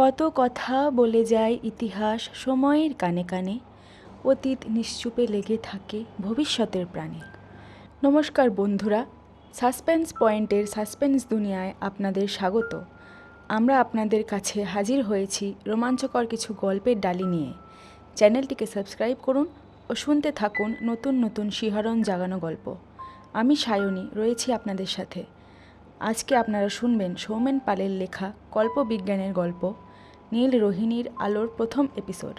কত কথা বলে যায় ইতিহাস সময়ের কানে কানে, অতীত নিশ্চুপে লেগে থাকে ভবিষ্যতের প্রাণে। নমস্কার বন্ধুরা, সাসপেন্স পয়েন্টের সাসপেন্স দুনিয়ায় আপনাদের স্বাগত। আমরা আপনাদের কাছে হাজির হয়েছি রোমাঞ্চকর কিছু গল্পের ডালি নিয়ে। চ্যানেলটিকে সাবস্ক্রাইব করুন ও শুনতে থাকুন নতুন নতুন শিহরণ জাগানো গল্প। আমি সায়নী রয়েছি আপনাদের সাথে। আজকে আপনারা শুনবেন সৌমেন পালের লেখা কল্পবিজ্ঞানের গল্প নীল রোহিণীর আলোর প্রথম এপিসোড।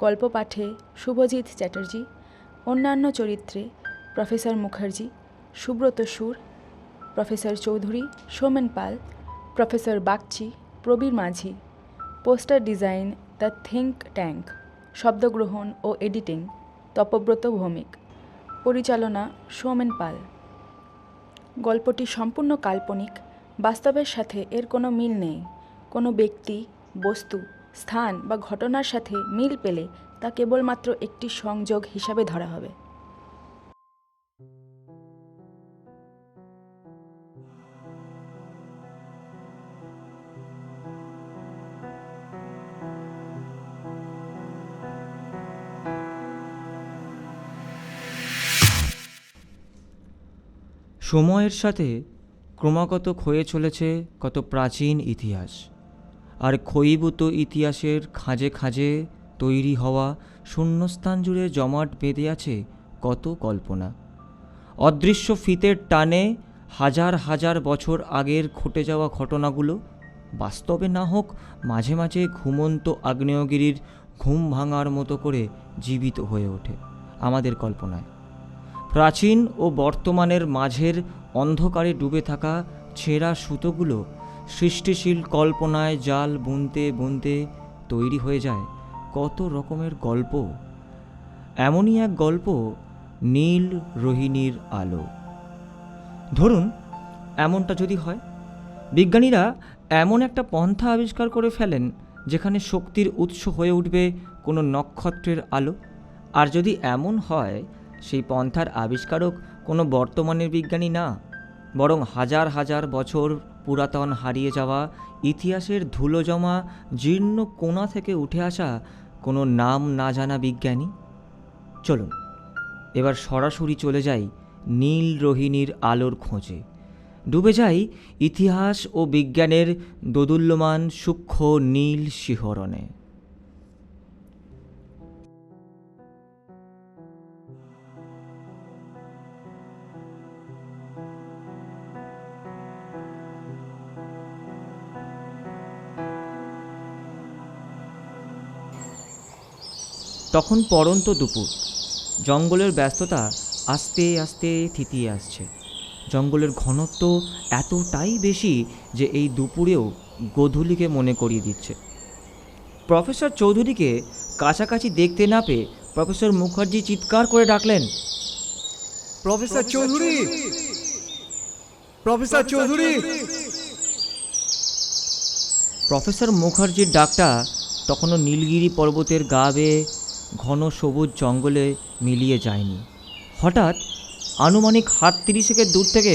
গল্প পাঠে শুভজিৎ চ্যাটার্জি, অন্যান্য চরিত্রে professor Mukherjee, Subrata Sur, professor Chowdhury, Soumen Pal, professor Bagchi, Prabir Majhi. Poster design the think tank. শব্দগ্রহণ ও এডিটিং তপব্রত ভৌমিক। পরিচালনা সৌমেন পাল। গল্পটি সম্পূর্ণ কাল্পনিক, বাস্তবের সাথে এর কোনো মিল নেই। কোনো ব্যক্তি, বস্তু, স্থান বা ঘটনার সাথে মিল পেলে তা কেবলমাত্র একটি সংযোগ হিসাবে ধরা হবে। সময়ের সাথে ক্রমাগত ক্ষয়ে চলেছে কত প্রাচীন ইতিহাস, আর ক্ষয়ীভূত ইতিহাসের খাঁজে খাঁজে তৈরি হওয়া শূন্যস্থান জুড়ে জমাট বেঁধে আছে কত কল্পনা। অদৃশ্য ফিতের টানে হাজার হাজার বছর আগের ঘটে যাওয়া ঘটনাগুলো বাস্তবে না হোক মাঝে মাঝে ঘুমন্ত আগ্নেয়গিরির ঘুম ভাঙার মতো করে জীবিত হয়ে ওঠে আমাদের কল্পনায়। প্রাচীন ও বর্তমানের মাঝের অন্ধকারে ডুবে থাকা ছেঁড়া সুতোগুলো সৃষ্টিশীল কল্পনায় জাল বুনতে বুনতে তৈরি হয়ে যায় কত রকমের গল্প। এমনই এক গল্প নীল রোহিণীর আলো। ধরুন এমনটা যদি হয়, বিজ্ঞানীরা এমন একটা পন্থা আবিষ্কার করে ফেলেন যেখানে শক্তির উৎস হয়ে উঠবে কোনো নক্ষত্রের আলো। আর যদি এমন হয় সেই পন্থার আবিষ্কারক কোনো বর্তমানের বিজ্ঞানী না, বরং হাজার হাজার বছর পুরাতন হারিয়ে যাওয়া ইতিহাসের ধুলো জমা জীর্ণ কোণা থেকে উঠে আসা কোনো নাম না জানা বিজ্ঞানী। চলুন এবার সরাসরি চলে যাই নীল রোহিণীর আলোর খোঁজে, ডুবে যাই ইতিহাস ও বিজ্ঞানের দোদুল্যমান সূক্ষ্ম নীল শিহরণে। তখন পড়ন্ত দুপুর। জঙ্গলের ব্যস্ততা আস্তে আস্তে থিতিয়ে আসছে। জঙ্গলের ঘনত্ব এতটাই বেশি যে এই দুপুরেও গোধূলিকে মনে করিয়ে দিচ্ছে। প্রফেসর চৌধুরীকে কাছাকাছি দেখতে না পেয়ে প্রফেসর মুখার্জি চিৎকার করে ডাকলেন, professor Chowdhury, professor Chowdhury. Professor মুখার্জির ডাকটা তখনও নীলগিরি পর্বতের গা বেয়ে ঘন সবুজ জঙ্গলে মিলিয়ে যায়নি। হঠাৎ আনুমানিক হাত 30 দূর থেকে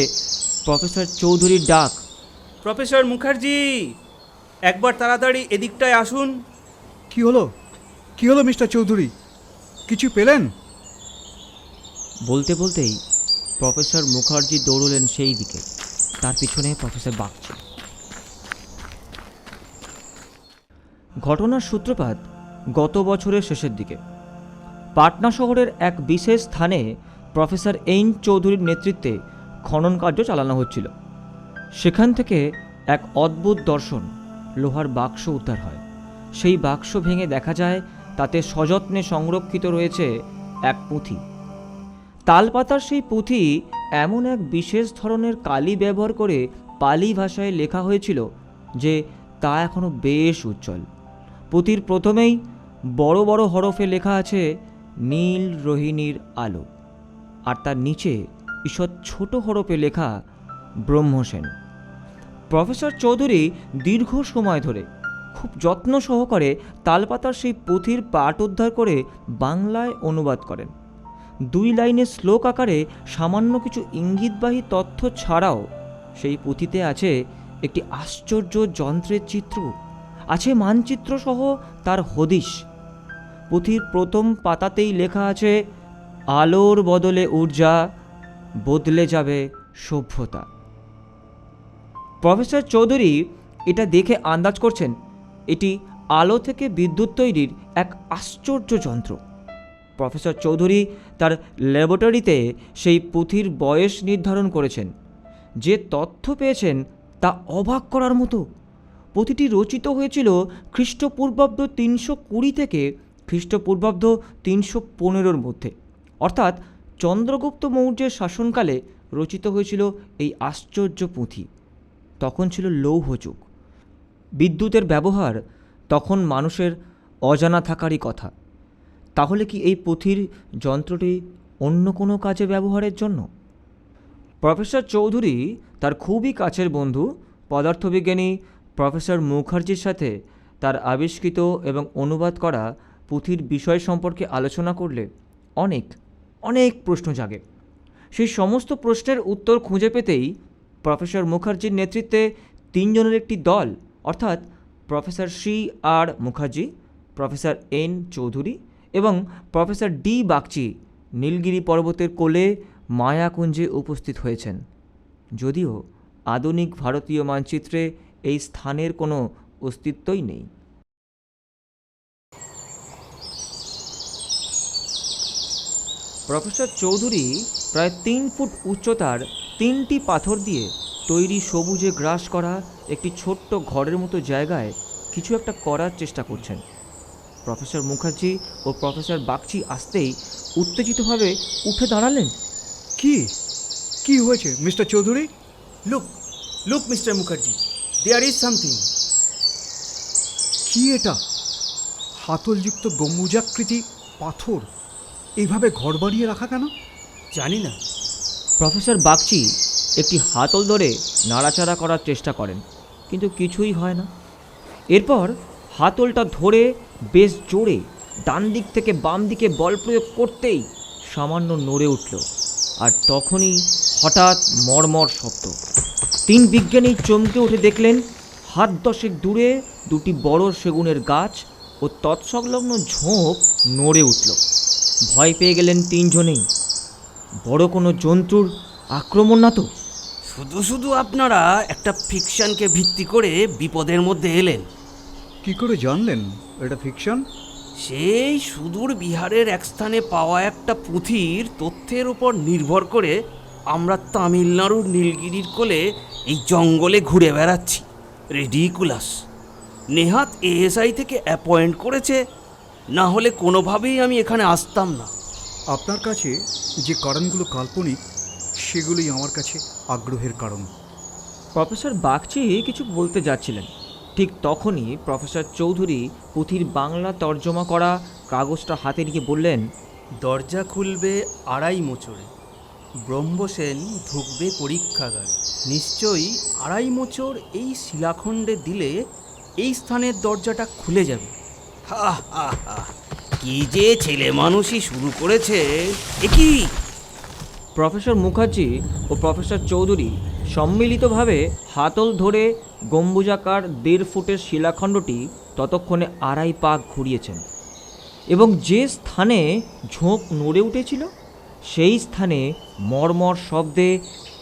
প্রফেসর চৌধুরীর ডাক, প্রফেসর মুখার্জি, একবার তাড়াতাড়ি এদিকটায় আসুন। কি হলো, কি হলো মিস্টার চৌধুরী, কিছু পেলেন? বলতে বলতেই প্রফেসর মুখার্জি দৌড়লেন সেই দিকে। তার পিছনে প্রফেসর বাগচি। ঘটনার সূত্রপাত গত বছরের শেষের দিকে। পাটনা শহরের এক বিশেষ স্থানে প্রফেসর এইন চৌধুরীর নেতৃত্বে খনন কার্য চালানো হচ্ছিল। সেখান থেকে এক অদ্ভুত দর্শন, লোহার বাক্স উদ্ধার হয়। সেই বাক্স ভেঙে দেখা যায় তাতে সযত্নে সংরক্ষিত রয়েছে এক পুঁথি। তালপাতার সেই পুঁথি এমন এক বিশেষ ধরনের কালি ব্যবহার করে পালি ভাষায় লেখা হয়েছিল যে তা এখনও বেশ উজ্জ্বল। পুঁথির প্রথমেই বড় বড় হরফে লেখা আছে নীল রোহিণীর আলো, আর তার নিচে ঈষৎ ছোট হরফে লেখা ব্রহ্মসেন। প্রফেসর চৌধুরী দীর্ঘ সময় ধরে খুব যত্ন সহকারে তালপাতার সেই পুঁথির পাঠ উদ্ধার করে বাংলায় অনুবাদ করেন। 2 লাইনের শ্লোক আকারে সামান্য কিছু ইঙ্গিতবাহী তথ্য ছাড়াও সেই পুঁথিতে আছে একটি আশ্চর্য যন্ত্রের চিত্র আছে মানচিত্র সহ তার হদিশ। পুঁথির প্রথম পাতাতেই লেখা আছে, আলোর বদলে ঊর্জা, বদলে যাবে সভ্যতা। প্রফেসর চৌধুরী এটা দেখে আন্দাজ করছেন এটি আলো থেকে বিদ্যুৎ তৈরির এক আশ্চর্য যন্ত্র। প্রফেসর চৌধুরী তার ল্যাবরেটরিতে সেই পুঁথির বয়স নির্ধারণ করেছেন। যে তথ্য পেয়েছেন তা অবাক করার মতো। পুঁথিটি রচিত হয়েছিল খ্রিস্টপূর্বাব্দ 320 থেকে খ্রিস্টপূর্বাব্দ 315 মধ্যে, অর্থাৎ চন্দ্রগুপ্ত মৌর্যের শাসনকালে রচিত হয়েছিল এই আশ্চর্য পুঁথি। তখন ছিল লৌহ যুগ। বিদ্যুতের ব্যবহার তখন মানুষের অজানা থাকারই কথা। তাহলে কি এই পুঁথির যন্ত্রটি অন্য কোনো কাজে ব্যবহারের জন্য? প্রফেসর চৌধুরী তার খুবই কাছের বন্ধু পদার্থবিজ্ঞানী প্রফেসর মুখার্জির সাথে তার আবিষ্কৃত এবং অনুবাদ করা পুঁথির বিষয় সম্পর্কে আলোচনা করলে অনেক অনেক প্রশ্ন জাগে। সেই সমস্ত প্রশ্নের উত্তর খুঁজে পেতেই প্রফেসর মুখার্জির নেতৃত্বে 3 জনের একটি দল, অর্থাৎ professor C.R. Mukherjee, professor N. Chowdhury এবং প্রফেসর D. বাগচি নীলগিরি পর্বতের কোলে মায়াকুঞ্জে উপস্থিত হয়েছেন। যদিও আধুনিক ভারতীয় মানচিত্রে এই স্থানের কোনো অস্তিত্বই নেই। প্রফেসর চৌধুরী প্রায় 3 ফুট উচ্চতার 3টি পাথর দিয়ে তৈরি সবুজে গ্রাস করা একটি ছোট্ট ঘরের মতো জায়গায় কিছু একটা করার চেষ্টা করছেন। প্রফেসর মুখার্জি ও প্রফেসর বাগচি আসতেই উত্তেজিতভাবে উঠে দাঁড়ালেন। কি কি হয়েছে mister Chowdhury? Look look mister Mukherjee, there is something. কি এটা? হাতলযুক্ত গম্বুজাকৃতি পাথর এইভাবে ঘর বানিয়ে রাখা কেন? জানি না। প্রফেসর বাগচি একটি হাতল ধরে নাড়াচাড়া করার চেষ্টা করেন, কিন্তু কিছুই হয় না। এরপর হাতলটা ধরে বেশ জোরে ডান দিক থেকে বাম দিকে বল প্রয়োগ করতেই সামান্য নড়ে উঠল। আর তখনই হঠাৎ মর্মর শব্দ। 3 বিজ্ঞানী চমকে উঠে দেখলেন হাত 10 দূরে 2টি বড় সেগুনের গাছ ও তৎসংলগ্ন ঝোপ নড়ে উঠল। ভয় পেয়ে গেলেন 3 জনেই। বড় কোনো জন্তুর আক্রমণ না তো? শুধু শুধু আপনারা একটা ফিকশনকে ভিত্তি করে বিপদের মধ্যে এলেন। কি করে জানলেন এটা ফিকশন? সেই সুদূর বিহারের এক স্থানে পাওয়া একটা পুঁথির তথ্যের উপর নির্ভর করে আমরা তামিলনাড়ুর নীলগিরির কোলে এই জঙ্গলে ঘুরে বেড়াচ্ছি। রেডিকুলাস। নেহাত ASI থেকে অ্যাপয়েন্ট করেছে, না হলে কোনোভাবেই আমি এখানে আসতাম না। আপনার কাছে যে কারণগুলো কাল্পনিক সেগুলোই আমার কাছে আগ্রহের কারণ। প্রফেসর বাগচি কিছু বলতে যাচ্ছিলেন, ঠিক তখনই প্রফেসর চৌধুরী পুঁথির বাংলা তর্জমা করা কাগজটা হাতে নিয়ে বললেন, দরজা খুলবে 2.5 মোচড়ে, ব্রহ্মসেন ঢুকবে পরীক্ষাগারে। নিশ্চয়ই 2.5 মোচড় এই শিলাখণ্ডে দিলে এই স্থানের দরজাটা খুলে যাবে। হা হা হা, কি যে ছেলে মানুষই শুরু করেছে। এ কি? প্রফেসর মুখার্জি ও প্রফেসর চৌধুরী সম্মিলিতভাবে হাতল ধরে গম্বুজাকার 1.5 ফুটের শিলাখণ্ডটি ততক্ষণে 2.5 পাক ঘুরিয়েছেন এবং যে স্থানে ঝোঁক নড়ে উঠেছিল সেই স্থানে মর্মর শব্দে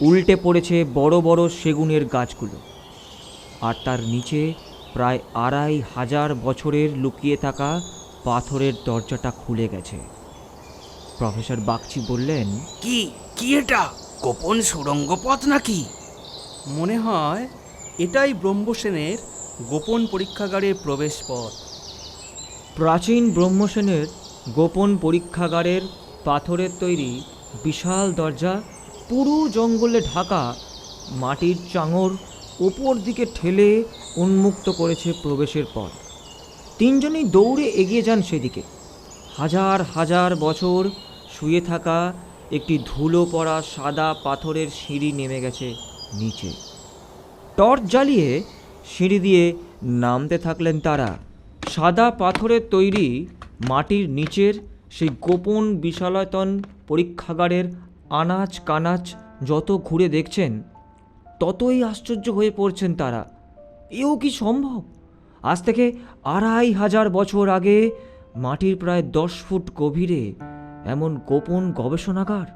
উল্টে পড়েছে বড় বড় সেগুনের গাছগুলো। আর তার নিচে প্রায় 2,500 বছরের লুকিয়ে থাকা পাথরের দরজাটা খুলে গেছে। প্রফেসর বাগচি বললেন, কি কি এটা? গোপন সুড়ঙ্গ পথ নাকি? মনে হয় এটাই ব্রহ্মসেনের গোপন পরীক্ষাগারের প্রবেশ পথ। প্রাচীন ব্রহ্মসেনের গোপন পরীক্ষাগারের পাথরের তৈরি বিশাল দরজা পুরো জঙ্গলে ঢাকা মাটির চাঙর ওপর দিকে ঠেলে উন্মুক্ত করেছে প্রবেশের পথ। 3 জনই দৌড়ে এগিয়ে যান সেদিকে। হাজার হাজার বছর শুয়ে থাকা একটি ধুলো পড়া সাদা পাথরের সিঁড়ি নেমে গেছে নিচে। টর্চ জ্বালিয়ে সিঁড়ি দিয়ে নামতে থাকলেন তারা। সাদা পাথরের তৈরি মাটির নিচের সেই গোপন বিশালায়তন পরীক্ষাগারের আনাচ কানাচ যত ঘুরে দেখছেন ততই আশ্চর্য হয়ে পড়ছেন তারা। এও কি সম্ভব? আজ থেকে 2500 বছর আগে মাটির প্রায় 10 ফুট গভীরে এমন গোপন গবেষণাগার।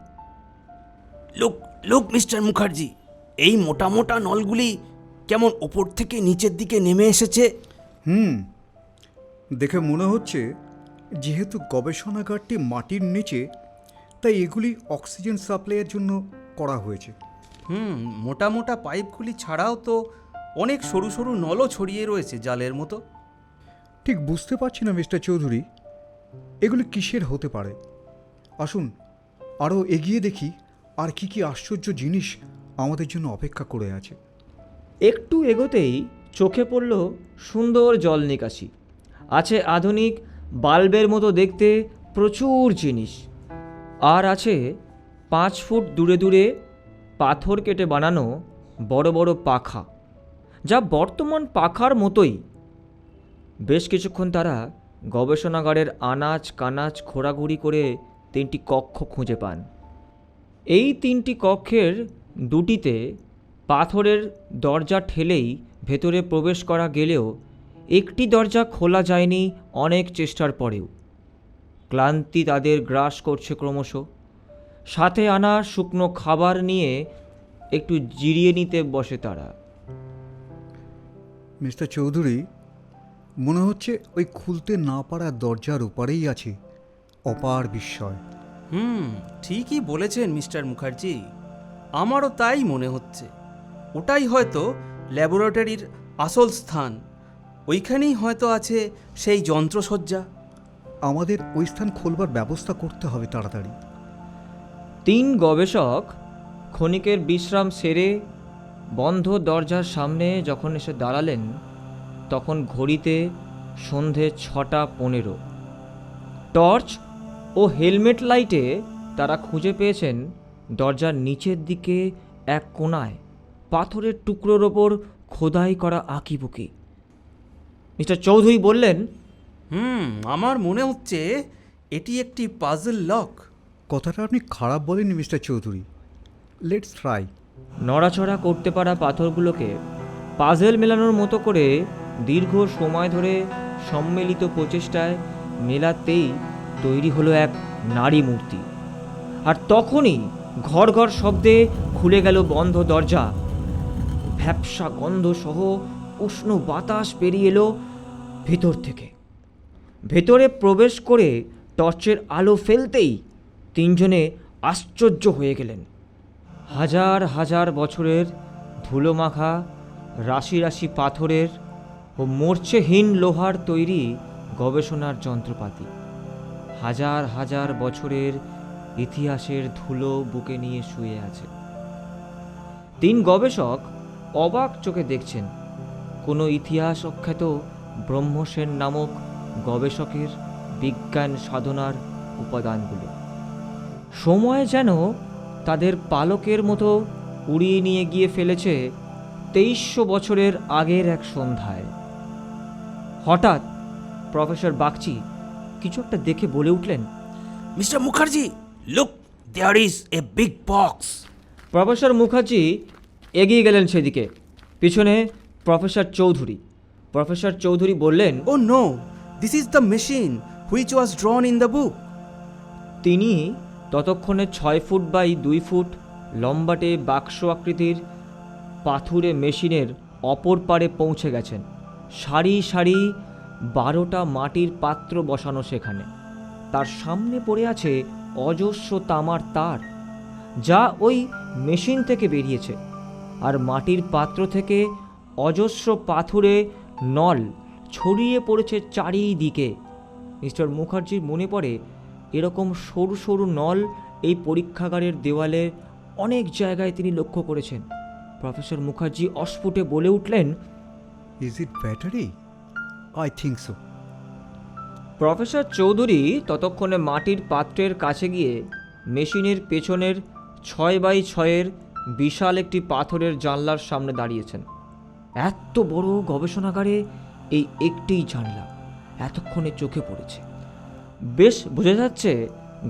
লোক লোক মিস্টার মুখার্জি, এই মোটা মোটা নলগুলি কেমন ওপর থেকে নিচের দিকে নেমে এসেছে। দেখে মনে হচ্ছে যেহেতু গবেষণাগারটি মাটির নিচে, তাই এগুলি অক্সিজেন সাপ্লাইয়ের জন্য করা হয়েছে। মোটা মোটা পাইপগুলি ছাড়াও তো অনেক সরু সরু নলও ছড়িয়ে রয়েছে জালের মতো। ঠিক বুঝতে পারছি না মিস্টার চৌধুরী, এগুলি কিসের হতে পারে। আসুন আরও এগিয়ে দেখি আর কি কি আশ্চর্য জিনিস আমাদের জন্য অপেক্ষা করে আছে। একটু এগোতেই চোখে পড়ল সুন্দর জল নিকাশি। আছে আধুনিক বাল্বের মতো দেখতে প্রচুর জিনিস, আর আছে 5 ফুট দূরে দূরে পাথর কেটে বানানো বড় বড় পাখা, যা বর্তমান পাখার মতোই। বেশ কিছুক্ষণ তারা গবেষণাগারের আনাচ কানাচ ঘোরাঘুরি করে 3টি কক্ষ খুঁজে পান। এই 3টি কক্ষের 2টিতে পাথরের দরজা ঠেলেই ভেতরে প্রবেশ করা গেলেও একটি দরজা খোলা যায়নি অনেক চেষ্টার পরেও। ক্লান্তি তাদের গ্রাস করছে ক্রমশ। সাথে আনা শুকনো খাবার নিয়ে একটু জিরিয়ে নিতে বসে তারা। মিস্টার চৌধুরী, মনে হচ্ছে ওই খুলতে না পারা দরজার ওপারেই আছে অপার বিস্ময়। ঠিকই বলেছেন মিস্টার মুখার্জি, আমারও তাই মনে হচ্ছে। ওটাই হয়তো ল্যাবরেটরির আসল স্থান। ওইখানেই হয়তো আছে সেই যন্ত্রসজ্জা। আমাদের ওই স্থান খোলবার ব্যবস্থা করতে হবে তাড়াতাড়ি। 3 গবেষক ক্ষণিকের বিশ্রাম সেরে বন্ধ দরজার সামনে যখন এসে দাঁড়ালেন, তখন ঘড়িতে সন্ধে 6:15। টর্চ ও হেলমেট লাইটে তারা খুঁজে পেয়েছেন দরজার নিচের দিকে এক কোণায় পাথরের টুকরোর ওপর খোদাই করা আঁকিবুকি। মিস্টার চৌধুরী বললেন, আমার মনে হচ্ছে এটি একটি পাজল লক। কথাটা আপনি খারাপ বলেননি মিস্টার চৌধুরী। Let's try. নড়াচড়া করতে পারা পাথরগুলোকে পাজেল মেলানোর মতো করে দীর্ঘ সময় ধরে সম্মিলিত প্রচেষ্টায় মেলাতেই তৈরি হলো এক নারী মূর্তি। আর তখনই ঘর ঘর শব্দে খুলে গেল বন্ধ দরজা। ভ্যাপসা গন্ধ সহ উষ্ণ বাতাস পেরিয়ে এলো ভেতর থেকে। ভেতরে প্রবেশ করে টর্চের আলো ফেলতেই 3 জনে আশ্চর্য হয়ে গেলেন। হাজার হাজার বছরের ধুলোমাখা রাশি রাশি পাথরের ও মূর্ছাহীন লোহার তৈরি গবেষণার যন্ত্রপাতি। হাজার হাজার বছরের ইতিহাসের ধুলো বুকে নিয়ে শুয়ে আছে। 3 গবেষক অবাক চোখে দেখছেন কোনো ইতিহাস অখ্যাত ব্রহ্মসেন নামক গবেষকের বিজ্ঞান সাধনার উপাদানগুলো। সময় যেন তাদের পালকের মতো উড়িয়ে নিয়ে গিয়ে ফেলেছে 2300 বছরের আগের এক সন্ধ্যায়। হঠাৎ প্রফেসর বাগচি কিছু একটা দেখে বলে উঠলেন, mister Mukherjee, look, there is a big box. Professor Mukherjee এগিয়ে গেলেন সেদিকে। পিছনে প্রফেসর চৌধুরী। প্রফেসর চৌধুরী বললেন, oh no, this is the machine which was drawn in the book. তিনি ততক্ষণে 6 ফুট বাই 2 ফুট লম্বাটে বাক্স আকৃতির পাথুরে মেশিনের অপর পারে পৌঁছে গেছেন। সারি সারি 12টা মাটির পাত্র বসানো সেখানে। তার সামনে পড়ে আছে অজস্র তামার তার, যা ওই মেশিন থেকে বেরিয়েছে। আর মাটির পাত্র থেকে অজস্র পাথুরে নল ছড়িয়ে পড়েছে চারিদিকে। মিস্টার মুখার্জির মনে পড়ে এরকম সরু সরু নল এই পরীক্ষাগারের দেওয়ালে অনেক জায়গায় তিনি লক্ষ্য করেছেন। প্রফেসর মুখার্জি অস্ফুটে বলে উঠলেন, is it battery? I think so. Professor Chowdhury ততক্ষণে মাটির পাত্রের কাছে গিয়ে মেশিনের পেছনের 6 বাই 6-এর বিশাল একটি পাথরের জানলার সামনে দাঁড়িয়েছেন। এত বড় গবেষণাগারে এই একটিই জানলা এতক্ষণে চোখে পড়েছে। বেশ বোঝা যাচ্ছে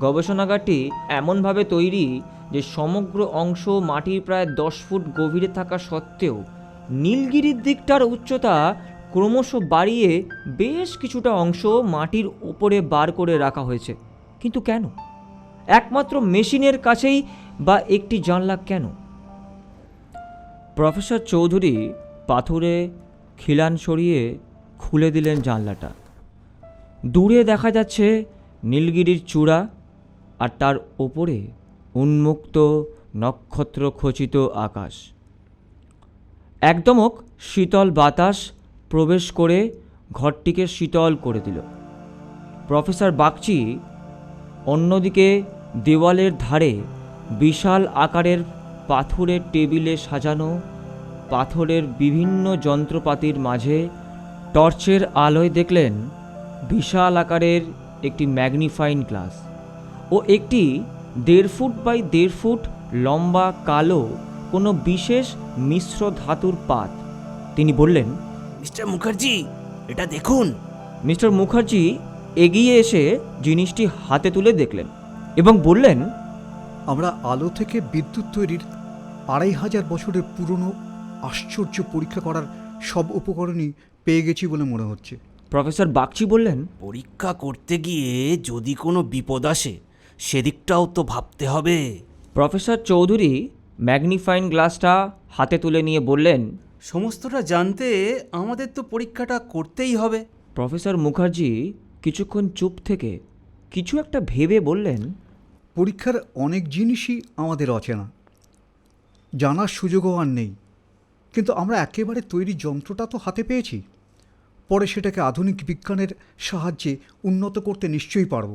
গবেষণাগারটি এমনভাবে তৈরি যে সমগ্র অংশ মাটির প্রায় 10 ফুট গভীরে থাকা সত্ত্বেও নীলগিরির দিকটার উচ্চতা ক্রমশ বাড়িয়ে বেশ কিছুটা অংশ মাটির ওপরে বার করে রাখা হয়েছে। কিন্তু কেন? একমাত্র মেশিনের কাছেই বা একটি জানলা কেন? প্রফেসর চৌধুরী পাথরে খিলান সরিয়ে খুলে দিলেন জানলাটা। দূরে দেখা যাচ্ছে নীলগিরির চূড়া, আর তার ওপরে উন্মুক্ত নক্ষত্র খচিত আকাশ। একদমক শীতল বাতাস প্রবেশ করে ঘরটিকে শীতল করে দিল। প্রফেসর বাগচি অন্যদিকে দেওয়ালের ধারে বিশাল আকারের পাথরের টেবিলে সাজানো পাথরের বিভিন্ন যন্ত্রপাতির মাঝে টর্চের আলোয় দেখলেন বিশাল আকারের একটি ম্যাগনিফাইং গ্লাস ও একটি 1.5 ফুট বাই 1.5 ফুট লম্বা কালো কোনো বিশেষ মিশ্র ধাতুর পাত। তিনি বললেন, মিস্টার মুখার্জি, এটা দেখুন। মিস্টার মুখার্জি এগিয়ে এসে জিনিসটি হাতে তুলে দেখলেন এবং বললেন, আমরা আলো থেকে বিদ্যুৎ তৈরির 2500 বছরের পুরনো আশ্চর্য পরীক্ষা করার সব উপকরণই পেয়ে গেছি বলে মনে হচ্ছে। প্রফেসর বাগচি বললেন, পরীক্ষা করতে গিয়ে যদি কোনো বিপদ আসে সেদিকটাও তো ভাবতে হবে। প্রফেসর চৌধুরী ম্যাগনিফাইং গ্লাসটা হাতে তুলে নিয়ে বললেন, সমস্তটা জানতে আমাদের তো পরীক্ষাটা করতেই হবে। প্রফেসর মুখার্জি কিছুক্ষণ চুপ থেকে কিছু একটা ভেবে বললেন, পরীক্ষার অনেক জিনিসই আমাদের অচেনা, জানার সুযোগও আর নেই, কিন্তু আমরা একেবারে তৈরি যন্ত্রটা তো হাতে পেয়েছি। পরে সেটাকে আধুনিক বিজ্ঞানের সাহায্যে উন্নত করতে নিশ্চয়ই পারব।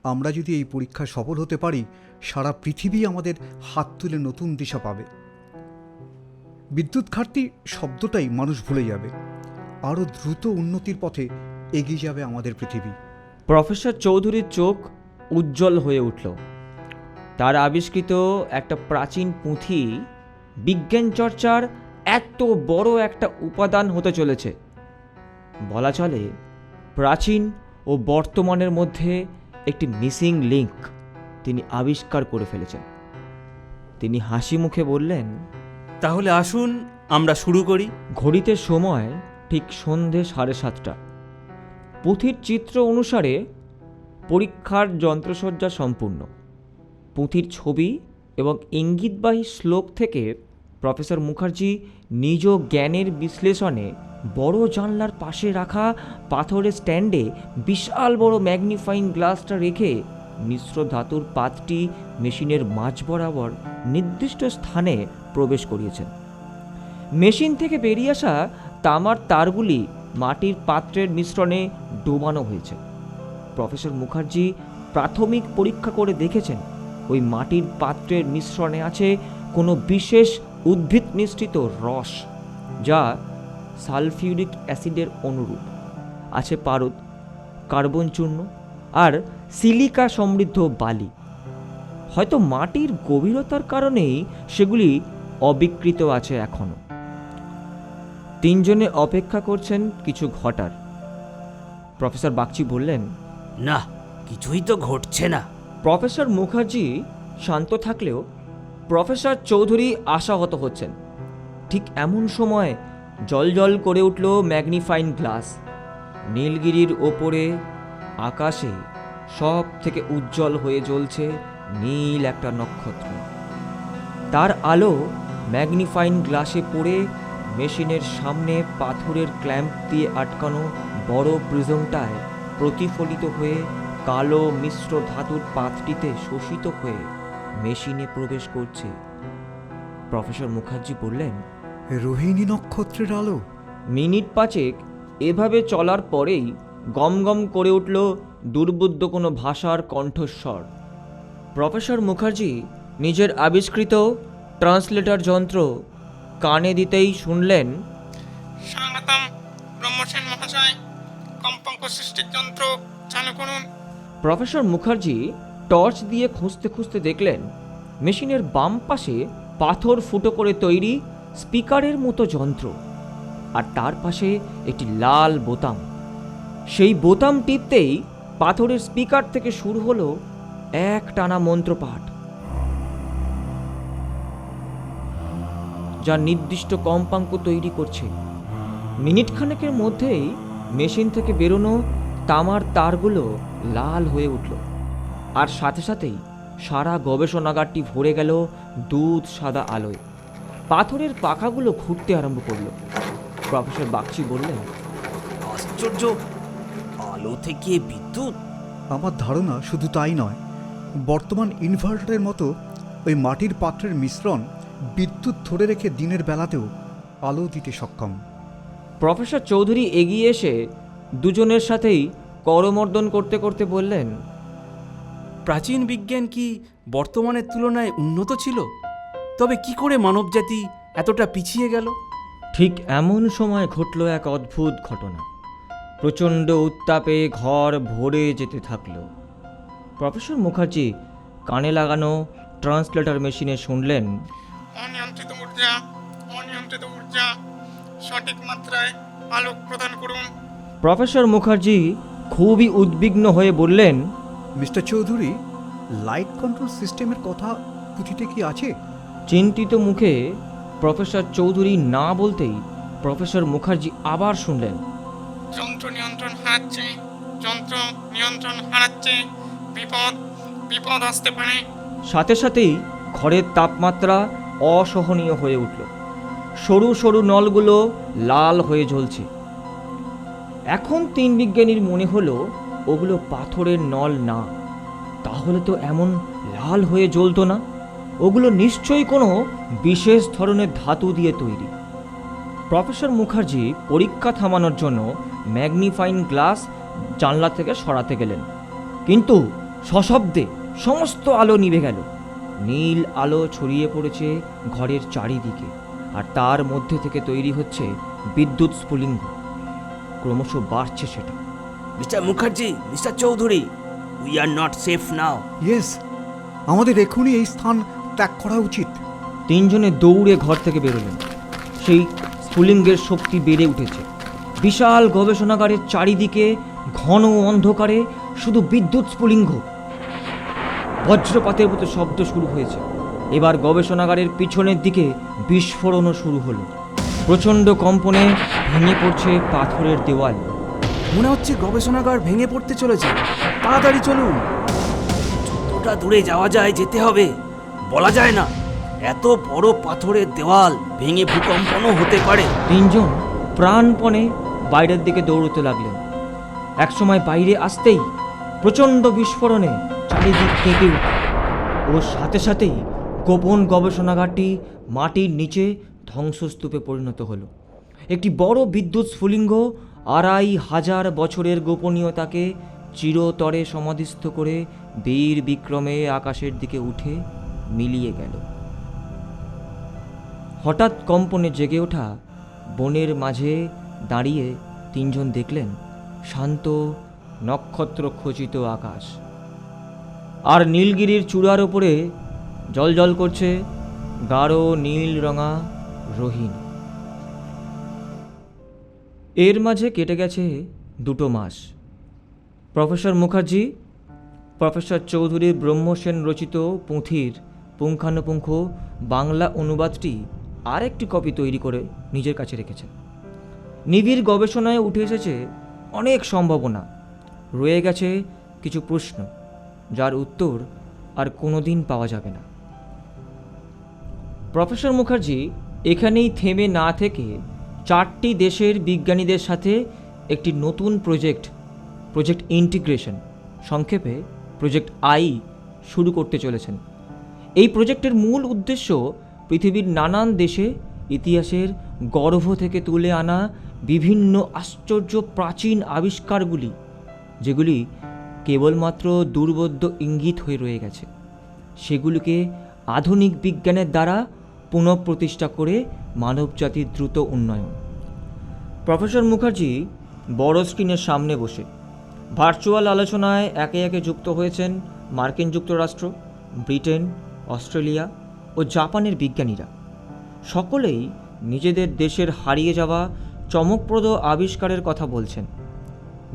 আমরা যদি এই পরীক্ষায় সফল হতে পারি, সারা পৃথিবী আমাদের হাত তুলে নতুন দিশা পাবে। বিদ্যুৎ ঘাটতি শব্দটাই মানুষ ভুলে যাবে। আরও দ্রুত উন্নতির পথে এগিয়ে যাবে আমাদের পৃথিবী। প্রফেসর চৌধুরীর চোখ উজ্জ্বল হয়ে উঠল। তার আবিষ্কৃত একটা প্রাচীন পুঁথি বিজ্ঞান চর্চার এত বড় একটা উপাদান হতে চলেছে। বলা চলে প্রাচীন ও বর্তমানের মধ্যে একটি মিসিং লিঙ্ক তিনি আবিষ্কার করে ফেলেছেন। তিনি হাসি মুখে বললেন, তাহলে আসুন আমরা শুরু করি। ঘড়িতে সময় ঠিক সন্ধে 7:30। পুঁথির চিত্র অনুসারে পরীক্ষার যন্ত্রসজ্জা সম্পূর্ণ। পুঁথির ছবি এবং ইঙ্গিতবাহী শ্লোক থেকে প্রফেসর মুখার্জি নিজ জ্ঞানের বিশ্লেষণে বড় জানলার পাশে রাখা পাথরের স্ট্যান্ডে বিশাল বড় ম্যাগনিফাইং গ্লাসটা রেখে মিশ্র ধাতুর পাতটি মেশিনের মাঝ বরাবর নির্দিষ্ট স্থানে প্রবেশ করিয়েছেন। মেশিন থেকে বেরিয়ে আসা তামার তারগুলি মাটির পাত্রের মিশ্রণে ডোবানো হয়েছে। প্রফেসর মুখার্জি প্রাথমিক পরীক্ষা করে দেখেছেন ওই মাটির পাত্রের মিশ্রণে আছে কোনো বিশেষ উদ্ভিদ মিশ্রিত রস, যা সালফিউরিক অ্যাসিডের অনুরূপ। আছে পারদ, কার্বন চূর্ণ আর সিলিকা সমৃদ্ধ বালি। হয়তো মাটির গভীরতার কারণেই সেগুলি অবিকৃত আছে এখনো। তিনজনে অপেক্ষা করছেন কিছু ঘটার। প্রফেসর বাগচি বললেন, না, কিছুই তো ঘটছে না। প্রফেসর মুখার্জি শান্ত থাকলেও প্রফেসর চৌধুরী আশাহত হচ্ছেন। ঠিক এমন সময় জলজল করে উঠল ম্যাগনিফাইং গ্লাস। নীলগিরির ওপরে আকাশে সব থেকে উজ্জ্বল হয়ে জ্বলছে নীল একটা নক্ষত্র। তার আলো ম্যাগনিফাইং গ্লাসে পড়ে মেশিনের সামনে পাথরের ক্ল্যাম্প দিয়ে আটকানো বড় প্রিজমটায় প্রতিফলিত হয়ে কালো মিশ্র ধাতুর পাতটিতে শোষিত হয়ে মেশিনে প্রবেশ করছে। প্রফেসর মুখার্জি বললেন, রোহিণী নক্ষত্রের আলো। মিনিট 5 এভাবে চলার পরেই গমগম করে উঠল দুর্বোধ্য কোনো ভাষার কণ্ঠস্বর। প্রফেসর মুখার্জি নিজের আবিষ্কৃত ট্রান্সলেটর যন্ত্র কানে দিতেই শুনলেন, স্বাগতম ব্রহ্মসেন মহাশয়, কম্পাঙ্ক সৃষ্টির যন্ত্র চালু করুন। প্রফেসর মুখার্জি টর্চ দিয়ে খুঁজতে খুঁজতে দেখলেন মেশিনের বাম পাশে পাথর ফুটো করে তৈরি স্পিকারের মতো যন্ত্র, আর তার পাশে একটি লাল বোতাম। সেই বোতাম টিপতেই পাথরের স্পিকার থেকে শুরু হলো এক টানা মন্ত্রপাঠ, যা নির্দিষ্ট কম্পাঙ্ক তৈরি করছে। মিনিট খানেকের মধ্যেই মেশিন থেকে বেরোনো তামার তারগুলো লাল হয়ে উঠল, আর সাথে সাথেই সারা গবেষণাগারটি ভরে গেল দুধ সাদা আলোয়। পাথরের পাখাগুলো ঘুরতে আরম্ভ করলো। প্রফেসর বাগচি বললেন, আশ্চর্য, আলো থেকে বিদ্যুৎ! আমার ধারণা শুধু তাই নয়, বর্তমান ইনভার্টারের মতো ওই মাটির পাত্রের মিশ্রণ বিদ্যুৎ ধরে রেখে দিনের বেলাতেও আলো দিতে সক্ষম। প্রফেসর চৌধুরী এগিয়ে এসে দুজনের সাথেই করমর্দন করতে করতে বললেন, প্রাচীন বিজ্ঞান কি বর্তমানের তুলনায় উন্নত ছিল? তবে কি করে মানবজাতি এতটা পিছিয়ে গেল? ঠিক এমন সময় ঘটল এক অদ্ভুত ঘটনা। প্রচণ্ড উত্তাপে ঘর ভরে যেতে থাকল। প্রফেসর মুখার্জি কানে লাগানো ট্রান্সলেটর মেশিনে শুনলেন, অনিয়ন্ত্রিত ঊর্জা, অনিয়ন্ত্রিত ঊর্জা, সঠিক মাত্রায় আলোক প্রদান করুন। প্রফেসর মুখার্জি খুবই উদ্বিগ্ন হয়ে বললেন, মিস্টার চৌধুরী, লাইট কন্ট্রোল সিস্টেমের কথা পুঁথিতে কি আছে? চিন্তিত মুখে প্রফেসর চৌধুরী না বলতেই প্রফেসর মুখার্জি আবার শুনলেন, যন্ত্র নিয়ন্ত্রণ হারাচ্ছে, যন্ত্র নিয়ন্ত্রণ হারাচ্ছে, বিপদ, বিপদ আসতে পারে। সাথে সাথেই ঘরের তাপমাত্রা অসহনীয় হয়ে উঠল। সরু সরু নলগুলো লাল হয়ে জ্বলছে। এখন তিন বিজ্ঞানীর মনে হলো ওগুলো পাথরের নল না, তাহলে তো এমন লাল হয়ে জ্বলতো না। ওগুলো নিশ্চয়ই কোনো বিশেষ ধরনের ধাতু দিয়ে তৈরি। প্রফেসর মুখার্জি পরীক্ষা থামানোর জন্য ম্যাগনিফাইং গ্লাস জানলা থেকে সরাতে গেলেন, কিন্তু সশব্দে সমস্ত আলো নিভে গেল। নীল আলো ছড়িয়ে পড়েছে ঘরের চারিদিকে, আর তার মধ্যে থেকে তৈরি হচ্ছে বিদ্যুৎ স্ফুলিঙ্গ। ক্রমশ বাড়ছে সেটা। Mister Mukherjee, mister Chowdhury, we are not safe now. Yes, আমাদের এখনই এই স্থান ত্যাগ করা উচিত। তিনজনে দৌড়ে ঘর থেকে বেরোলেন। সেই স্ফুলিঙ্গের শক্তি বেড়ে উঠেছে। বিশাল গবেষণাগারের চারিদিকে ঘন অন্ধকারে শুধু বিদ্যুৎ স্ফুলিঙ্গ। বজ্রপাতের মতো শব্দ শুরু হয়েছে। এবার গবেষণাগারের পিছনের দিকে বিস্ফোরণও শুরু হলো। প্রচণ্ড কম্পনে ভেঙে পড়ছে পাথরের দেওয়াল। মনে হচ্ছে গবেষণাগার ভেঙে পড়তে চলেছে। তাড়াতাড়ি চলুন। যতটা দূরে যাওয়া যায় যেতে হবে, বলা যায় না। এত বড় পাথরের দেওয়াল ভেঙে ভূকম্পনও হতে পারে। তিনজন প্রাণপণে বাইরের দিকে দৌড়তে লাগলেন। একসময় বাইরে আসতেই প্রচণ্ড বিস্ফোরণে চারিদিক কেঁপে উঠল। ওর সাথে সাথেই গোপন গবেষণাগারটি মাটির নিচে ধ্বংসস্তূপে পরিণত হলো। একটি বড় বিদ্যুৎ স্ফুলিঙ্গ ২৫০০ বছরের গোপনীয়তাকে চিরতরে সমাধিস্থ করে বীর বিক্রমে আকাশের দিকে উঠে মিলিয়ে গেল। হঠাৎ কম্পনে জেগে ওঠা বনের মাঝে দাঁড়িয়ে তিনজন দেখলেন শান্ত নক্ষত্র খচিত আকাশ, আর নীলগিরির চূড়ার ওপরে জলজল করছে গাঢ় নীল রঙা রহিন। এর মাঝে কেটে গেছে 2 মাস। প্রফেসর মুখার্জি প্রফেসর চৌধুরীর ব্রহ্মসেন রচিত পুঁথির পুঙ্খানুপুঙ্খ বাংলা অনুবাদটি আরেকটি কপি তৈরি করে নিজের কাছে রেখেছেন। নিবিড় গবেষণায় উঠে এসেছে অনেক সম্ভাবনা, রয়ে গেছে কিছু প্রশ্ন যার উত্তর আর কোনোদিন পাওয়া যাবে না। প্রফেসর মুখার্জি এখানেই থেমে না থেকে 4টি দেশের বিজ্ঞানীদের সাথে একটি নতুন প্রজেক্ট ইন্টিগ্রেশন, সংক্ষেপে প্রজেক্ট আই শুরু করতে চলেছেন। এই প্রজেক্টের মূল উদ্দেশ্য পৃথিবীর নানান দেশে ইতিহাসের গর্ভ থেকে তুলে আনা বিভিন্ন আশ্চর্য প্রাচীন আবিষ্কারগুলি, যেগুলি কেবলমাত্র দুর্বোধ্য ইঙ্গিত হয়ে রয়ে গেছে, সেগুলিকে আধুনিক বিজ্ঞানের দ্বারা পুনঃপ্রতিষ্ঠা করে মানবজাতির দ্রুত উন্নয়ন। প্রফেসর মুখার্জি বড় স্ক্রিনের সামনে বসে ভার্চুয়াল আলোচনায় একে একে যুক্ত হয়েছেন মার্কিন যুক্তরাষ্ট্র, ব্রিটেন, অস্ট্রেলিয়া ও জাপানের বিজ্ঞানীরা। সকলেই নিজেদের দেশের হারিয়ে যাওয়া চমকপ্রদ আবিষ্কারের কথা বলছেন,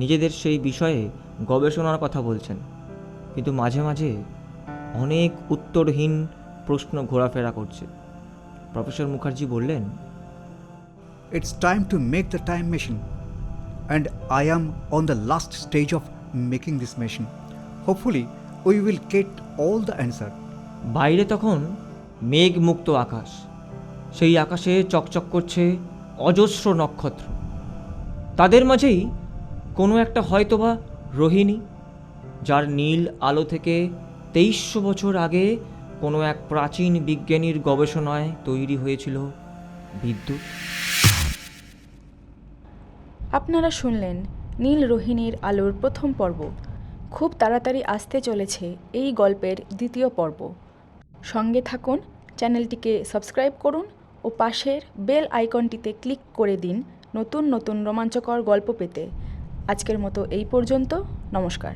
নিজেদের সেই বিষয়ে গবেষণার কথা বলছেন, কিন্তু মাঝে মাঝে অনেক উত্তরহীন প্রশ্ন ঘোরাফেরা করছে। প্রফেসর মুখার্জি বললেন, It's time to make the time machine. And I am on the last stage of making this machine. Hopefully, we will get all the answer. বাইরে তখন মেঘমুক্ত আকাশ, সেই আকাশে চকচক করছে অজস্র নক্ষত্র। তাদের মাঝেই কোনো একটা হয়তোবা রোহিণী, যার নীল আলো থেকে 2300 বছর আগে কোনো এক প্রাচীন বিজ্ঞানীর গবেষণায় তৈরি হয়েছিল বিদ্যুৎ। আপনারা শুনলেন নীল রোহিণীর আলোর প্রথম পর্ব। খুব তাড়াতাড়ি আসতে চলেছে এই গল্পের দ্বিতীয় পর্ব। সঙ্গে থাকুন, চ্যানেলটিকে সাবস্ক্রাইব করুন ও পাশের বেল আইকনটিতে ক্লিক করে দিন নতুন নতুন রোমাঞ্চকর গল্প পেতে। আজকের মতো এই পর্যন্ত। নমস্কার।